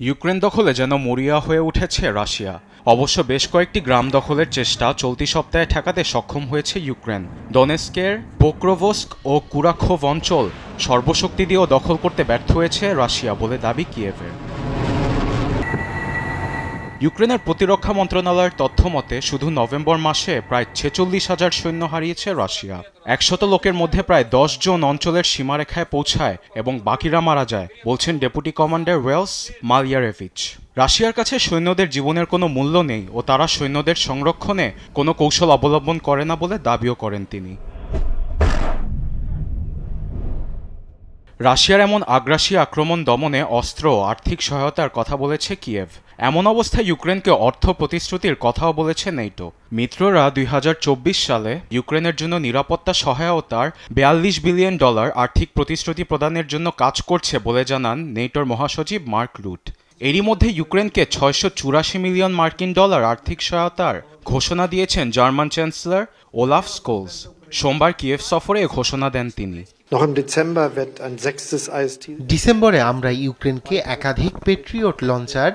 Ukraine দখলে যেন মরিয়া হয়ে উঠেছে রাশিয়া। অবশ্য বেশ কয়েকটি গ্রাম দখলের চেষ্টা চলতি সপ্তাহে ঠেকাতে সক্ষম হয়েছে ইউক্রেন। ডনেস্কের পোক্রোভস্ক ও কুরাখোভ অঞ্চল সর্বশক্তি দিয়েও দখল করতে ব্যর্থ হয়েছে রাশিয়া বলে দাবি কিয়েভের। ইউক্রেনের প্রতিরক্ষা মন্ত্রণালয়ের তথ্য মতে শুধু নভেম্বর মাসে প্রায় 46,000 সৈন্য হারিয়েছে রাশিয়া। 100 লোকের মধ্যে প্রায় 10 জন অঞ্চলের সীমারেখায় পৌঁছায় এবং বাকিরা মারা যায়, বলছেন ডেপুটি কমান্ডার ওয়েলস মালিয়ারেভিচ। রাশিয়ার কাছে সৈন্যদের জীবনের কোনো মূল্য নেই ও তারা সৈন্যদের সংরক্ষণে কোনো কৌশল অবলম্বন করে না বলে দাবিও করেন তিনি। রাশিয়ার এমন আগ্রাসী আক্রমণ দমনে অস্ত্র ও আর্থিক সহায়তার কথা বলেছে কিয়েভ। এমন অবস্থায় ইউক্রেনকে অর্থ প্রতিশ্রুতির কথাও বলেছে নেটো। মিত্ররা 2024 সালে ইউক্রেনের জন্য নিরাপত্তা সহায়তার $42 বিলিয়ন আর্থিক প্রতিশ্রুতি প্রদানের জন্য কাজ করছে বলে জানান নেটোর মহাসচিব মার্ক রুট। এরই মধ্যে ইউক্রেনকে $684 মিলিয়ন আর্থিক সহায়তার ঘোষণা দিয়েছেন জার্মান চ্যান্সেলর ওলাফ স্কোলস। সোমবার কিয়েভ সফরে ঘোষণা দেন তিনি। ডিসেম্বরে আমরা ইউক্রেনকে একাধিক পেট্রিয়ট লঞ্চার,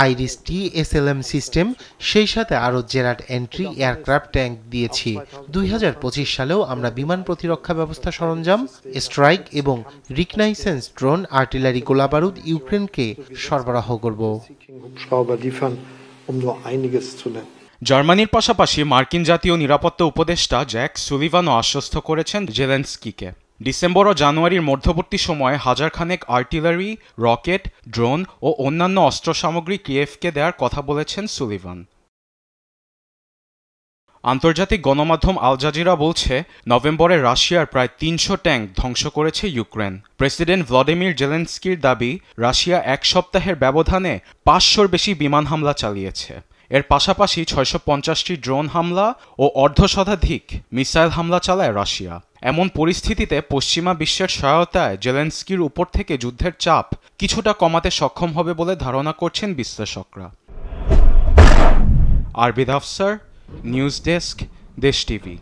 আইরিস-টি এসএলএম সিস্টেম, সেই সাথে আরও জেরার্ড এন্ট্রি এয়ারক্রাফট ট্যাঙ্ক দিয়েছি। 2025 সালেও আমরা বিমান প্রতিরক্ষা ব্যবস্থা সরঞ্জাম, স্ট্রাইক এবং রিকনাইসেন্স ড্রোন, আর্টিলারি গোলাবারুদ ইউক্রেনকে সরবরাহ করব। জার্মানির পাশাপাশি মার্কিন জাতীয় নিরাপত্তা উপদেষ্টা জ্যাক সুলিভানও আশ্বস্ত করেছেন জেলেনস্কিকে। ডিসেম্বর ও জানুয়ারির মধ্যবর্তী সময়ে হাজারখানেক আর্টিলারি, রকেট, ড্রোন ও অন্যান্য অস্ত্র সামগ্রী কিয়েভকে দেওয়ার কথা বলেছেন সুলিভান। আন্তর্জাতিক গণমাধ্যম আল জাজিরা বলছে, নভেম্বরে রাশিয়ার প্রায় 300 ট্যাঙ্ক ধ্বংস করেছে ইউক্রেন। প্রেসিডেন্ট ভ্লাদিমির জেলেনস্কির দাবি, রাশিয়া এক সপ্তাহের ব্যবধানে 500-র বেশি বিমান হামলা চালিয়েছে। এর পাশাপাশি 650টি ড্রোন হামলা ও অর্ধশতাধিক মিসাইল হামলা চালায় রাশিয়া। এমন পরিস্থিতিতে পশ্চিমা বিশ্বের সহায়তায় জেলেনস্কির উপর থেকে যুদ্ধের চাপ কিছুটা কমাতে সক্ষম হবে বলে ধারণা করছেন বিশ্লেষকরা। আরবিদ আফসার, নিউজ ডেস্ক, দেশ টিভি।